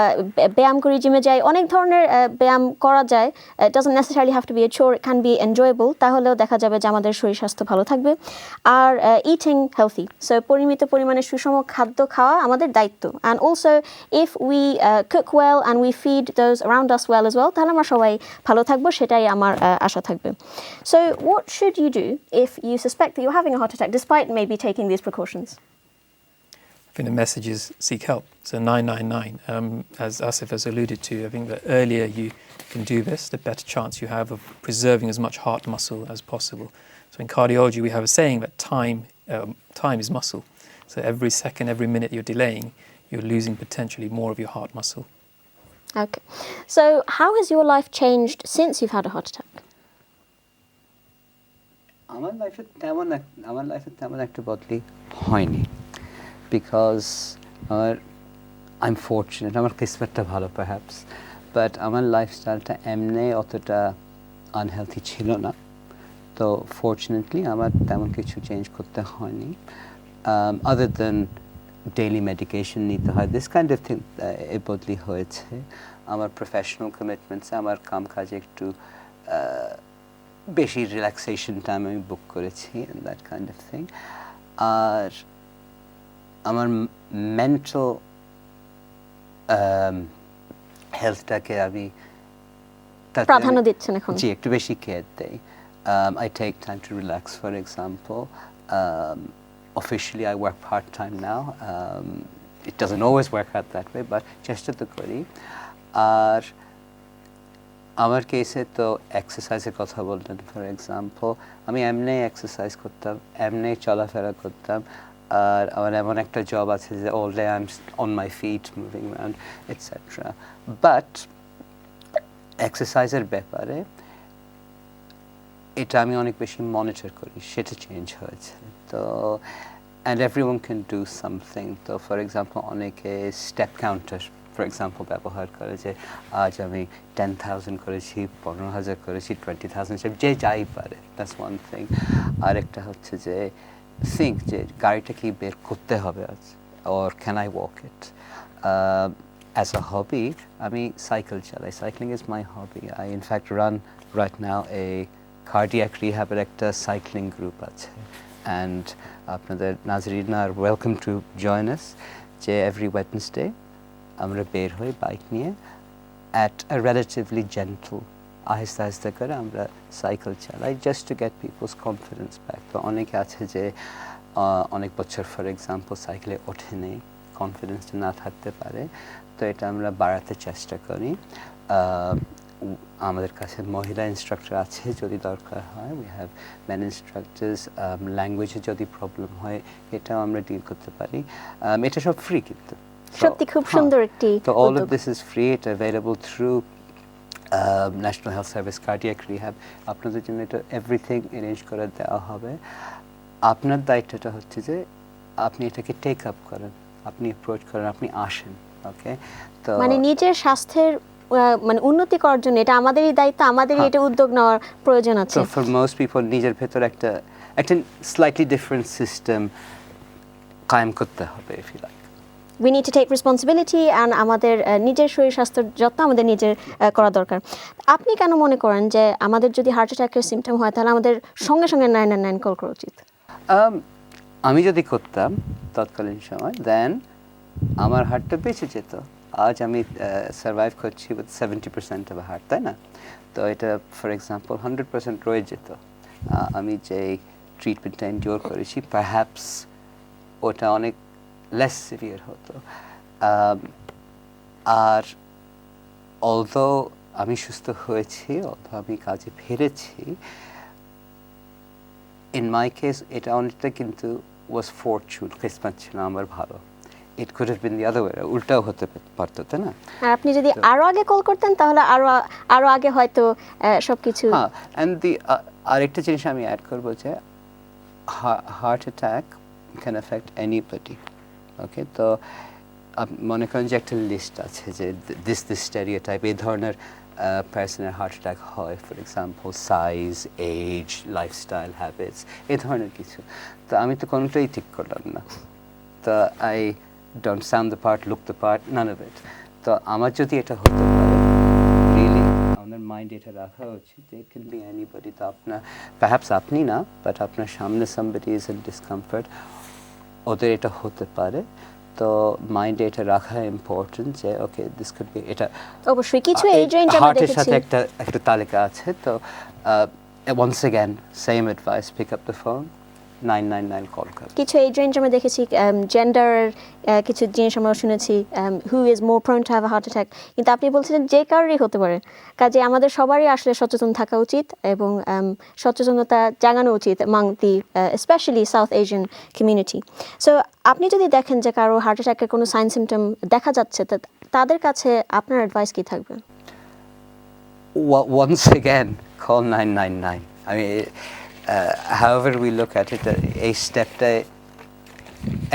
Speaker 1: ব্যায়াম করি, জিমে যাই, অনেক ধরনের ব্যায়াম করা যায়। It doesn't necessarily have to be a chore, it can be enjoyable, তাহলেও দেখা যাবে যে আমাদের শরীর স্বাস্থ্য ভালো থাকবে। আর ইটিং হেলথি, সো পরিমিত পরিমাণে সুষম খাদ্য খাওয়া আমাদের দায়িত্ব। And also if we cook well and we feed those around us well as well, তাহলে আমরা সবাই ভালো থাকবো, সেটাই আমার আশা থাকবে। So what should you do if you suspect that you having a heart attack despite maybe taking this precautions?
Speaker 2: I think the message is seek help. So 999, as Asif has alluded to, I think the earlier you can do this, the better chance you have of preserving as much heart muscle as possible. So in cardiology, we have a saying that time is muscle. So every second, every minute you're delaying, you're losing potentially more of your heart muscle.
Speaker 1: Okay. So how has your life changed since you've had a heart attack?
Speaker 3: আমার লাইফে তেমন একটা বদলি হয়নি, because I'm fortunate, আমার কিসমতটা ভালো perhaps, but আমার লাইফস্টাইলটা এমনি অতটা আনহেলথি ছিল না, তো ফর্চুনেটলি আমার তেমন কিছু চেঞ্জ করতে হয়নি, other than daily medication নিতে হয়, this kind of thing এ বদলি হয়েছে। আমার প্রফেশনাল কমিটমেন্টসে আমার কাজে একটু বেশি রিল্যাক্সেশন টাইম আমি বুক করেছি, and that kind of thing। আর আমার মেন্টাল হেলথটাকে আমি
Speaker 1: প্রাধান্য দিচ্ছেন এখন?
Speaker 3: জি, একটু বেশি কেয়ার দেই। I take time to relax, for example. Officially I work part-time now. It doesn't always work out that way, but চেষ্টা তো করি। আর আমার কেসে তো এক্সারসাইজের কথা বললেন, ফর এক্সাম্পল আমি এমনি এক্সারসাইজ করতাম, এমনি চলাফেরা করতাম, আর আমার এমন একটা জব আছে যে all day I am on my feet moving around etcetera, but এক্সারসাইজের ব্যাপারে এটা আমি অনেক বেশি মনিটর করি, সেটা চেঞ্জ হয়েছে। তো and everyone can do something. তো ফর এক্সাম্পল অনেকে স্টেপ কাউন্টার ফর এক্সাম্পল ব্যবহার করে, যে আজ আমি 10,000 করেছি, 15,000 করেছি, 20,000, যে যাই পারে, দ্যাটস ওয়ান থিং। আরেকটা হচ্ছে যে think যে গাড়িটা কি বের করতে হবে আজ, or can I walk it? As a hobby, আমি সাইকেল চালাই, cycling is my hobby. I in fact run right now a cardiac rehab এর একটা cycling group আছে, and আপনাদের Nazrin are welcome to join us, যে every Wednesday আমরা বের হই বাইক নিয়ে at a relatively gentle, আস্তে আস্তে করে আমরা সাইকেল চালাই, just to get people's confidence back. তো অনেকে আছে যে অনেক বছর ফর এক্সাম্পল সাইকেলে ওঠেনি, কনফিডেন্সটা না থাকতে পারে, তো এটা আমরা বাড়াতে চেষ্টা করি। আমাদের কাছে মহিলা ইনস্ট্রাক্টর আছে যদি দরকার হয়, উই হ্যাভ মেন ইনস্ট্রাক্টরস। ল্যাঙ্গুয়েজে যদি প্রবলেম হয় এটাও আমরা ডিল করতে পারি। এটা সব ফ্রি, কিন্তু
Speaker 1: সত্যি খুব সুন্দর একটি
Speaker 3: তো all of this is free, it's available through National Health Service Cardiac Rehab. আপনাদের জন্য এটা এভরিথিং অ্যারেঞ্জ করে দেওয়া হবে। আপনার দায়িত্বটা হচ্ছে যে আপনি এটাকে টেক আপ করেন, আপনি অ্যাপ্রোচ করেন, আপনি আসেন। ওকে, তো
Speaker 1: মানে নিজের স্বাস্থ্যের মানে উন্নতি করার জন্য এটা আমাদেরই দায়িত্ব, আমাদেরই এটা উদ্যোগ নেওয়ার প্রয়োজন আছে।
Speaker 3: So for most people নিজের ভেতর একটা slightly different system কায়েম করতে হবে, if you like.
Speaker 1: We need to take responsibility, and আমাদের নিজের শরীর স্বাস্থ্যের যত্ন আমাদের নিজের করা দরকার। আপনি কেন মনে করেন যে আমাদের যদি হার্ট অ্যাটাকের সিমটম হয় তাহলে আমাদের সঙ্গে সঙ্গে 999 কল করা উচিত?
Speaker 3: আমি যদি করতাম তৎকালীন সময়, দেন আমার হার্টটা বেঁচে যেত। আজ আমি সার্ভাইভ করছি উইথ 70% অফ হার্ট, তাই না? তো এটা ফর এক্সাম্পল 100% রয়ে যেত। আমি যে ট্রিটমেন্টটা এনডিওর করেছি, পারহ্যাপস ওটা অনেক less severe হতো। আর অলদো আমি সুস্থ হয়েছি, অলদো আমি কাজে ফিরেছি, in my case এটা অনেকটা কিন্তু was fortune, কিসমত ছিল আমার ভালো। It could have been the other way, উল্টাও হতে পারতো, তাই না?
Speaker 1: আর আপনি যদি আরো আগে কল করতেন তাহলে আরো আগে হয়তো সবকিছু।
Speaker 3: হ্যাঁ, and the আরেকটা জিনিস আমি অ্যাড করব যে heart attack can affect anybody. ওকে, তো মনে করেন যে একটা লিস্ট আছে যে দিস স্টেরিওটাইপ, এই ধরনের পার্সনের হার্ট অ্যাটাক হয়, for example size, age, lifestyle, habits, এই ধরনের কিছু। তো আমি তো কোনোটাই ঠিক করলাম না, তো I don't sound the part, look the part, none of it. তো আমার যদি এটা হতে পারে, রিয়েলি আমাদের মাইন্ড এটা রাখা উচিত, ইট ক্যান বি এনিবডি। তো আপনার পারহ্যাপস আপনি না, বাট আপনার সামনে সামবডি ইজ ইন ডিসকমফর্ট, ওদের এটা হতে পারে, তো মাইন্ডে এটা রাখা ইম্পর্টেন্ট যে ওকে দিস কুড বি, এটা
Speaker 1: অবশ্যই কিছু এজ রেঞ্জ আমরা দেখেছি,
Speaker 3: হার্টের সাথে একটা তালিকা আছে। তো once again same advice, pick up the phone, 999 call করো।
Speaker 1: কিছু এজ রেঞ্জ আমরা দেখেছি, জেন্ডার কিছু জিনিস আমরা শুনেছি, who is more prone to have a heart attack, কিন্তু আপনি বলছিলেন যে কারোরই হতে পারে। কাজে আমাদের সবারই আসলে সচেতন থাকা উচিত এবং সচেতনতা জাগানো উচিত among the especially South Asian community. So আপনি যদি দেখেন যে কারো হার্ট অ্যাটাকের কোনো সাইন সিমটম দেখা যাচ্ছে, তাদের কাছে আপনার অ্যাডভাইস কি থাকবে?
Speaker 3: Once again, call 999. I mean, however we look at it, a step,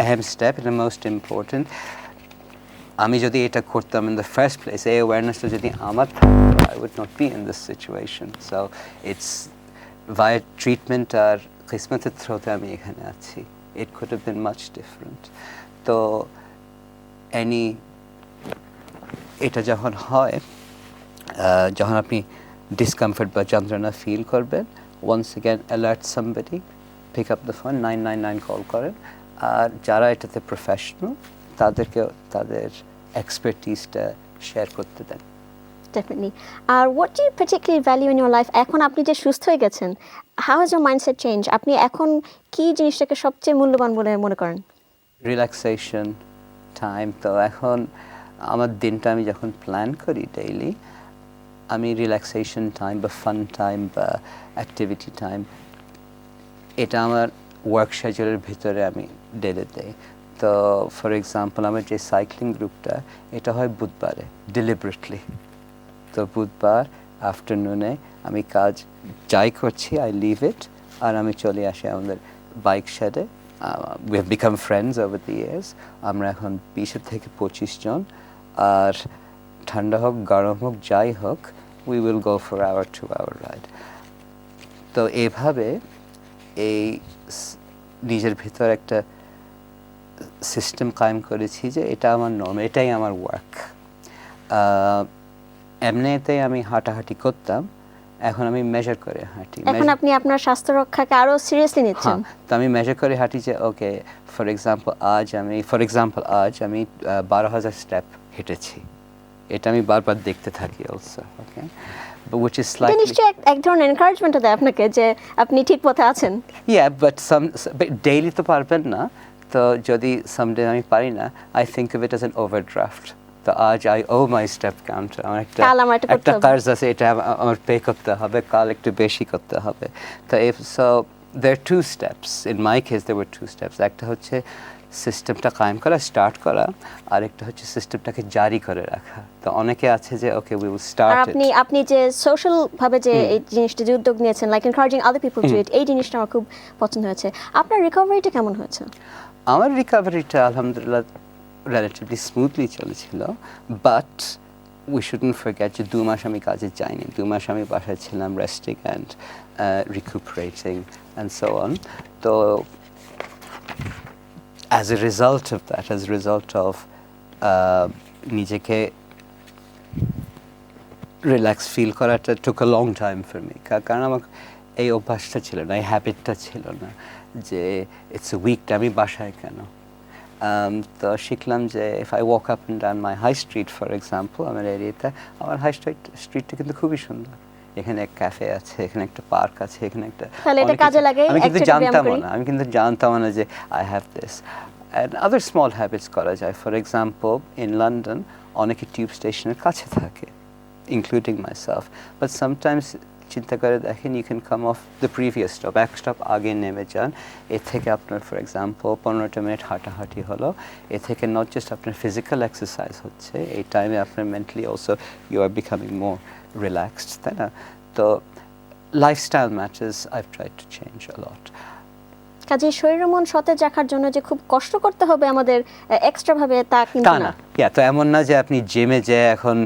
Speaker 3: ahem step, and the most important. আমি যদি এটা করতাম in the first place, এই awarenessটা যদি আমার থাকতো, I would not be in this situation. So it's via treatment আর কিসমতের থ্রোতে আমি এখানে আছি. It could have been much different. তো এটা যখন হয়, যখন আপনি ডিসকমফর্ট বা যন্ত্রণা ফিল করবেন, once again alert somebody, pick up the phone, 999 call করেন, আর যারা এটাতে প্রফেশনাল তাদেরকে তাদের এক্সপার্টিসটা শেয়ার করতে দেন।
Speaker 1: Definitely. What do you particularly value in your life? এখন আপনি যে সুস্থ হয়ে গেছেন, how has your mindset changed? আপনি এখন কি জিনিসটাকে সবচেয়ে মূল্যবান বলে মনে করেন?
Speaker 3: Relaxation time. তো এখন আমার দিনটা আমি যখন প্ল্যান করি ডেইলি, আমি রিল্যাক্সেশন টাইম বা ফান টাইম বা অ্যাক্টিভিটি টাইম এটা আমার ওয়ার্ক শিডিউলের ভিতরে আমি ডেলে দেই। তো ফর এক্সাম্পল আমার যে সাইক্লিং গ্রুপটা, এটা হয় বুধবারে ডেলিবারেটলি। তো বুধবার আফটারনুনে আমি কাজ যাই করছি, আই লিভ ইট, আর আমি চলে আসি আমাদের বাইক শেডে। We have become friends over the years. আমরা এখন 20 থেকে 25 জন, আর ঠান্ডা হোক গরম হোক যাই হোক, we will go for our 2 hour ride. তো এভাবে এই নিজের ভিতর একটা সিস্টেম কায়েম করেছি যে এটা আমার নর্ম, এটাই আমার ওয়ার্ক। এমনিতে আমি হাঁটাহাঁটি করতাম, এখন আমি মেজার করে হাঁটি।
Speaker 1: এখন আপনি আপনার স্বাস্থ্য রক্ষাকে আরো সিরিয়াসলি নিচ্ছেন।
Speaker 3: তো আমি মেজার করে হাঁটি যে ওকে, ফর এক্সাম্পল আজ আমি 12,000 স্টেপ হেঁটেছি। এটা আমি বারবার দেখতে থাকি also. Okay, which is slightly,
Speaker 1: নিশ্চয়ই এক ধরনের এনকারেজমেন্ট দেয় আপনাকে যে আপনি ঠিক পথে আছেন।
Speaker 3: yeah, but daily তো পারবেন না। তো যদি সামডে আমি পারি না, I think of it as an overdraft. তো আজ I owe my step count. আমার একটা কাজ আছে, এটা আমার পে করতে হবে, কাল একটু বেশি করতে হবে। তো so there are 2 steps. In my case there were 2 steps. একটা হচ্ছে সিস্টেমটা কায়েম করা, স্টার্ট করা, আর একটা হচ্ছে সিস্টেমটাকে জারি করে রাখা। তো অনেকে আছে যে okay we will start it.
Speaker 1: আপনি যে সোশ্যাল ভাবে যে এই জিনিসটা যে উদ্যোগ নিয়েছেন, like encouraging other people to eat, এই জিনিসটা আমার খুব পছন্দ হয়েছে। আপনার রিকভারিটা কেমন হয়েছে?
Speaker 3: আমার রিকভারিটা আলহামদুলিল্লাহ রিলেটিভলি স্মুথলি চলেছিল, বাট উই শুডন্ট ফরগেট যে 2 মাস আমি কাজে যাইনি। 2 মাস আমি বাসায় ছিলাম, resting and recuperating and so on. তো as a result of that, as a result of নিজেকে রিল্যাক্স ফিল করাটা took a long time for me, কারণ আমার এই অভ্যাসটা ছিল না, এই হ্যাবিটটা ছিল না যে ইটস এ উইকডে আমি বাসায় কেন। তো শিখলাম যে if I walk up and down my high street, for example, আমার এরিয়াতে, আমার হাই স্ট্রিটটা কিন্তু খুবই সুন্দর। এখানে এক ক্যাফে আছে, এখানে একটা পার্ক আছে, এখানে একটা, আমি কিন্তু জানতাম না যে I have this. And other small habits করা যায়। For example, in London অনেকে টিউব স্টেশনের কাছে থাকে, including myself, but sometimes চিন্তা করে দেখেন, you can come off the previous stop, এক স্টপ আগে নেমে যান। এর থেকে আপনার for example 15 মিনিট হাঁটাহাঁটি হলো, এ থেকে not just আপনার physical exercise হচ্ছে, এই টাইমে আপনার mentally also you are becoming more relaxed, তাই না? তো lifestyle matters, I've tried to change a lot.
Speaker 1: কাজে শরীর মন সতেজ রাখার জন্য যে খুব কষ্ট করতে হবে আমাদের এক্সট্রা ভাবে, তা কিন্তু না।
Speaker 3: তো এমন না যে আপনি জিমে যে এখন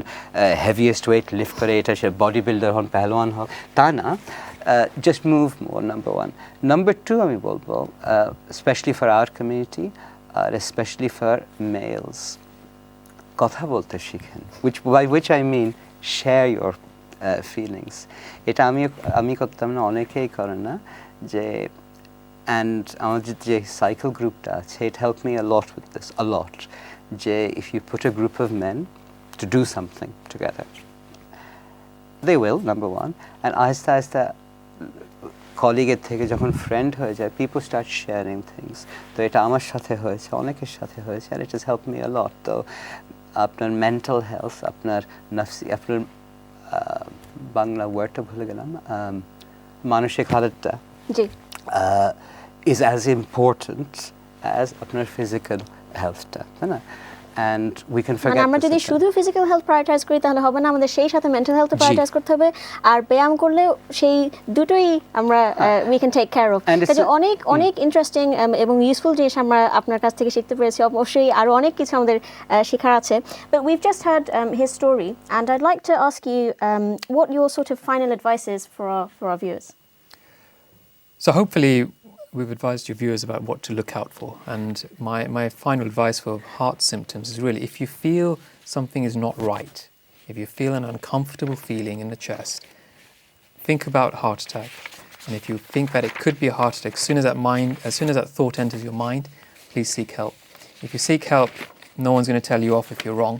Speaker 3: হেভিয়েস্ট ওয়েট লিফট করে এটা সে বডি বিল্ডার হন, পেহলওয়ান হোক, তা না। Just move more, number 1। Number 2 আমি বলবো, স্পেশালি ফর আওয়ার কমিউনিটি আর স্পেশালি ফর মেলস, কথা বলতে শিখেন, by which I mean share your feelings. এটা আমি করতাম না, অনেকেই করে না। যে and আমাদের যে সাইকেল গ্রুপটা আছে, it helped me a lot with this, a lot. যে if you put a group of men to do something together, they will, number 1, and আস্তে আস্তে কলিগের থেকে যখন ফ্রেন্ড হয়ে যায়, পিপল স্টার্ট শেয়ারিং থিংস। তো এটা আমার সাথে হয়েছে, অনেকের সাথে হয়েছে, আর it has help me a lot. তো আপনার মেন্টাল হেলথ, আপনার নফসি, আপনার বাংলা ওয়ার্ডটা ভুলে গেলাম, মানসিক হালতটা is as important as আপনার ফিজিক্যাল হেলথটা, তাই না? And we can forget
Speaker 1: আমরা যদি শুধু ফিজিক্যাল হেলথ প্রায়োরিটাইজ করি তাহলে হবে না, আমাদের সেই সাথে মেন্টাল হেলথ প্রায়োরিটাইজ করতে হবে, আর ব্যায়াম করলে সেই দুটোই আমরা we can take care of. কাজে অনেক অনেক ইন্টারেস্টিং এবং ইউজফুল জিনিস আমরা আপনার কাছ থেকে শিখতে পেরেছি। অবশ্যই আরও অনেক কিছু আমাদের শেখার আছে। But we've just heard his story, and I'd like to ask you what your sort of final advice is for our viewers.
Speaker 2: So hopefully we've advised your viewers about what to look out for. And my final advice for heart symptoms is really, if you feel something is not right, if you feel an uncomfortable feeling in the chest, think about heart attack. And if you think that it could be a heart attack, as soon as that thought enters your mind, please seek help. If you seek help, no one's going to tell you off if you're wrong.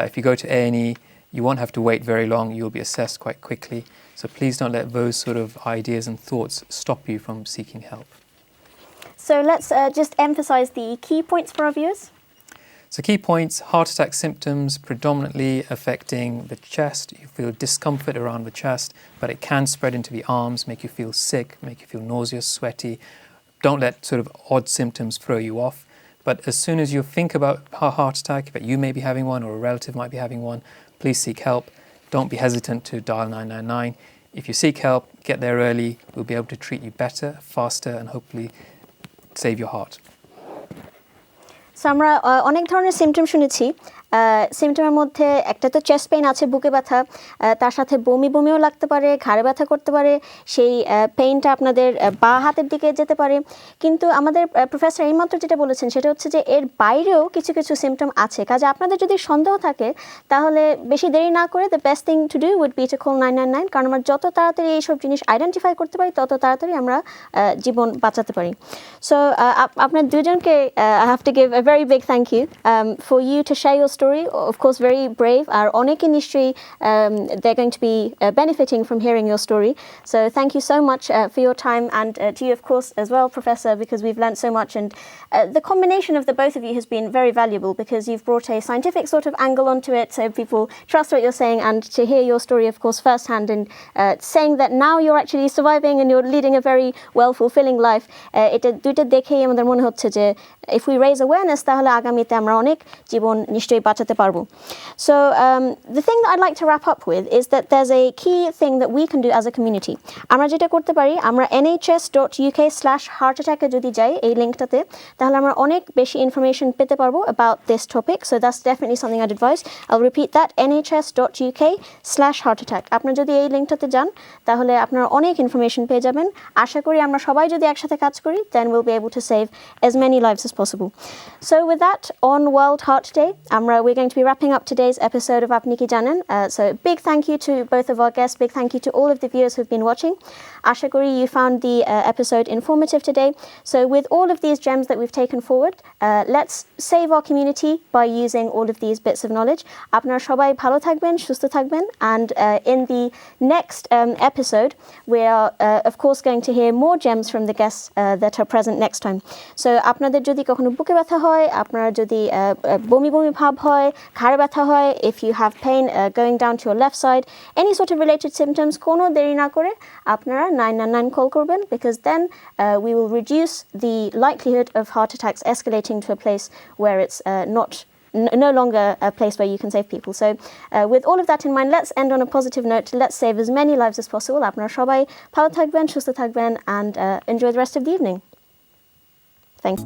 Speaker 2: If you go to A&E, you won't have to wait very long. You'll be assessed quite quickly. So please don't let those sort of ideas and thoughts stop you from seeking help.
Speaker 1: So let's just emphasize the key points for our viewers.
Speaker 2: So key points: heart attack symptoms predominantly affecting the chest. You feel discomfort around the chest, but it can spread into the arms, make you feel sick, make you feel nauseous, sweaty. Don't let sort of odd symptoms throw you off. But as soon as you think about a heart attack, that you may be having one or a relative might be having one, please seek help. Don't be hesitant to dial 999. If you seek help, get there early. We'll be able to treat you better, faster, and hopefully save your heart.
Speaker 1: So আমরা অনেক ধরনের symptom শুনেছি। সিমটমের মধ্যে একটা তো chest pain আছে, বুকে ব্যথা, তার সাথে বমিও লাগতে পারে, ঘাড়ে ব্যথা করতে পারে, সেই পেইনটা আপনাদের বাঁ হাতের দিকে যেতে পারে। কিন্তু আমাদের প্রফেসর এইমাত্র যেটা বলেছেন সেটা হচ্ছে যে এর বাইরেও কিছু কিছু সিমটম আছে। কাজে আপনাদের যদি সন্দেহ থাকে তাহলে বেশি দেরি না করে the best thing to do would be to call 999, কারণ আমরা যত তাড়াতাড়ি এইসব জিনিস আইডেন্টিফাই করতে পারি তত তাড়াতাড়ি আমরা জীবন বাঁচাতে পারি। সো আপনার দুজনকে I have to give a very big thank you for you to share your story. Of course, very brave. Our Onik industry, they're going to be benefiting from hearing your story. So thank you so much for your time, and to you, of course, as well, Professor, because we've learnt so much. And the combination of the both of you has been very valuable because you've brought a scientific sort of angle onto it, so people trust what you're saying, and to hear your story, of course, firsthand, and saying that now you're actually surviving and you're leading a very well, fulfilling life. It দুইটা দেখেই আমাদের মনে হচ্ছে যে if we raise awareness, তাহলে আগামীতে আমরা অনেক জীবন নিশ্চয়ই বাঁচাতে পারবো। So the thing that I'd like to wrap up with is that there's a key thing that we can do as a community. আমরা যেটা করতে পারি, আমরা nhs.uk/heartattack যদি যাই এই লিঙ্কটাতে, তাহলে আমরা অনেক বেশি ইনফরমেশন পেতে পারবো about this topic. So that's definitely something I'd advise. I'll repeat that, nhs.uk/heartattack. আপনারা যদি এই লিঙ্কটাতে যান তাহলে আপনারা অনেক ইনফরমেশন পেয়ে যাবেন। আশা করি আমরা সবাই যদি একসাথে কাজ করি, then we'll be able to save as many lives as possible. So with that, on World Heart Day, we're going to be wrapping up today's episode of Apni Ki Janaen. So big thank you to both of our guests, big thank you to all of the viewers who've been watching. Asha kori you found the episode informative today. So with all of these gems that we've taken forward, let's save our community by using all of these bits of knowledge. Apnar shobai bhalo thakben, shusto thakben, and in the next episode, we are of course going to hear more gems from the guests that are present next time. So আপনাদের যদি কখনো বুকে ব্যথা হয়, আপনারা যদি বমি ভাব হয়, ঘাড়ে ব্যথা হয়, if you have pain going down to your left side, any sort of related symptoms, কোনো দেরি না করে আপনারা 999 call করবেন, because then we will reduce the likelihood of heart attacks escalating to a place where it's no longer a place where you can save people. So with all of that in mind, let's end on a positive note. Let's save as many lives as possible. আপনারা সবাই ভালো থাকবেন, সুস্থ থাকবেন, and enjoy the rest of the evening. Thanks.